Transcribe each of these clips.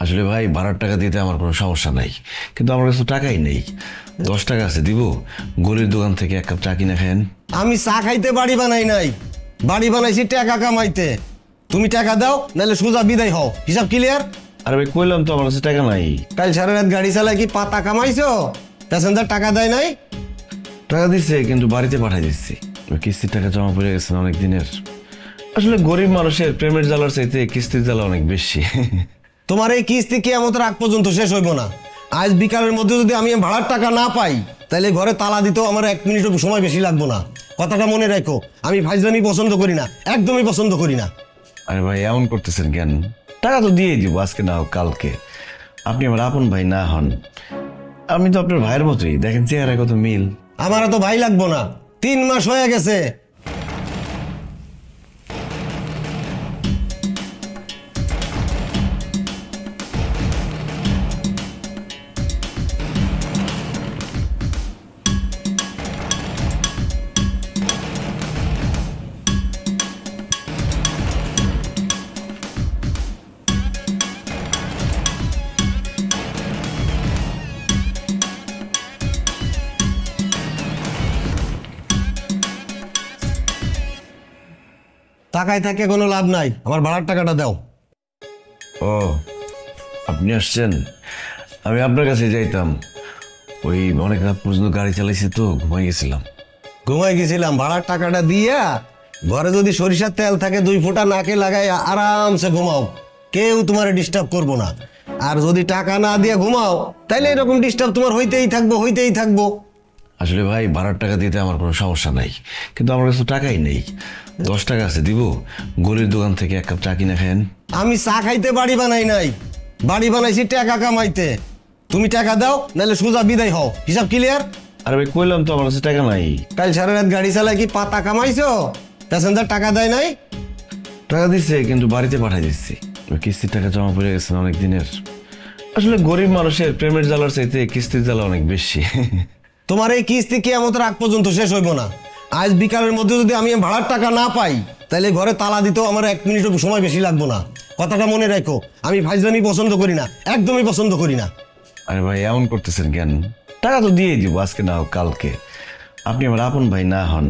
আসলে ভাই ভাড়ার টাকা দিতে আমার কোনো সমস্যা নাই, কিন্তু আমার কাছে টাকাই নেই। 10 টাকা আছে, দিব? গলির দোকান থেকে 1 কাপ চা কিনে খায়েন। আমি চা খাইতে বাড়ি বানাই নাই, বাড়ি বানাইছি টাকা কামাইতে। তুমি টাকা দাও, নাহলে সোজা বিদায় হও। হিসাব ক্লিয়ার? আরে ভাই কইলাম তো আমার কাছে টাকা নাই। কাল সারা রাত গাড়ি চালাই কি পাতা কামাইছো? প্যাসেঞ্জার টাকা দেয় নাই? টাকা দিচ্ছে কিন্তু বাড়িতে পাঠাই দিচ্ছি। কিস্তির টাকা জমা পড়ে গেছে অনেক দিনের। আসলে গরিব মানুষের প্রেমের জ্বালার চাইতে কিস্তির জ্বালা অনেক বেশি। তোমার এই কিস্তি কিয়ামতের আগ পর্যন্ত শেষ হইব না। আজ বিকালের মধ্যে যদি আমি ভাড়ার টাকা না পাই, তাহলে ঘরে তালা দিতেও আমার 1 মিনিট সময় বেশি লাগবো না। কথাটা মনে রাখো, আমি ফাইজলামি পছন্দ করি না, একদমই পছন্দ করি না। আরে ভাই এমন করতেছেন কেন? টাকা তো দিয়ে দিব, আজকে না হোক কালকে। আপনি আমার আপন ভাই না হন, আমি তো আপনার ভাইয়ের মতোই। দেখেন চেহারা কত মিল। আমার তো ভাই লাগবো না, 3 মাস হয়ে গেছে। টাকায় থাকে কোনো লাভ নাই, আমার ভাড়ার টাকাটা দাও। ও আপনি আসছেন, আমি আপনার কাছে যাইতাম। ওই অনেক রাত পর্যন্ত গাড়ি চালাইছি তো ঘুমাই গেছিলাম। ঘুমাই গেছিলাম, ভাড়ার টাকাটা দিয়া ঘরে যদি সরিষার তেল থাকে 2 ফোঁটা নাকে লাগাই আরামসে ঘুমাও, কেউ তোমার ডিস্টার্ব করবো না। আর যদি টাকা না দিয়ে ঘুমাও, তাইলে এরকম ডিস্টার্ব তোমার হইতেই থাকবো। আসলে ভাই ভাড়ার টাকা দিতে আমার কোনো সমস্যা নাই, কিন্তু আমার কাছে টাকাই নেই। 10 টাকা আছে, দিব? গলির দোকান থেকে 1 কাপ চা কিনে খায়েন। আমি চা খাইতে বাড়ি বানাই নাই, বাড়ি বানাইছি টাকা কামাইতে। তুমি টাকা দাও, নাহলে সোজা বিদায় হও। হিসাব ক্লিয়ার? আরে ভাই কইলাম তো আমার কাছে টাকা নাই। কাল সারা রাত গাড়ি চালাই কি পাতা কামাইছো? প্যাসেঞ্জার টাকা দেয় নাই? টাকা দিচ্ছে কিন্তু বাড়িতে পাঠাই দিচ্ছি। কিস্তির টাকা জমা পড়ে গেছে অনেক দিনের। আসলে গরিব মানুষের প্রেমের জ্বালার চাইতে কিস্তির জ্বালা অনেক বেশি। তোমার এই কিস্তি কিয়ামতের আগ পর্যন্ত শেষ হইব না। আজ বিকালের মধ্যে যদি আমি ভাড়ার টাকা না পাই, তাহলে ঘরে তালা দিতেও আমার 1 মিনিট সময় বেশি লাগবো না। কথাটা মনে রাখো, আমি ফাইজলামি পছন্দ করি না, একদমই পছন্দ করি না। আরে ভাই এমন করতেছেন কেন? টাকা তো দিয়ে দিব, আজকে না হোক কালকে। আপনি আমার আপন ভাই না হন,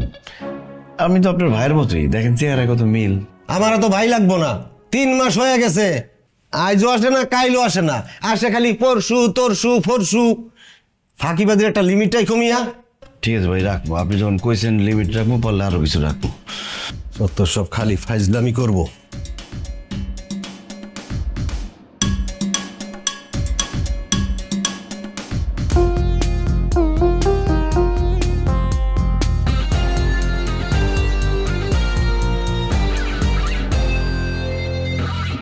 আমি তো আপনার ভাইয়ের মতোই। দেখেন চেহারা কত মিল। আমার তো ভাই লাগবো না, 3 মাস হয়ে গেছে। আজও আসে না, কাইলও আসে না, আসে খালি পরশু তরশু ফরশু। ফাঁকিবাদের একটা লিমিটটাই কমিয়া। ঠিক আছে ভাই রাখবো, আপনি যখন কইছেন লিমিট রাখবো, পারলে আরো কিছু রাখবো। সব খালি ফাইজলামি করবো।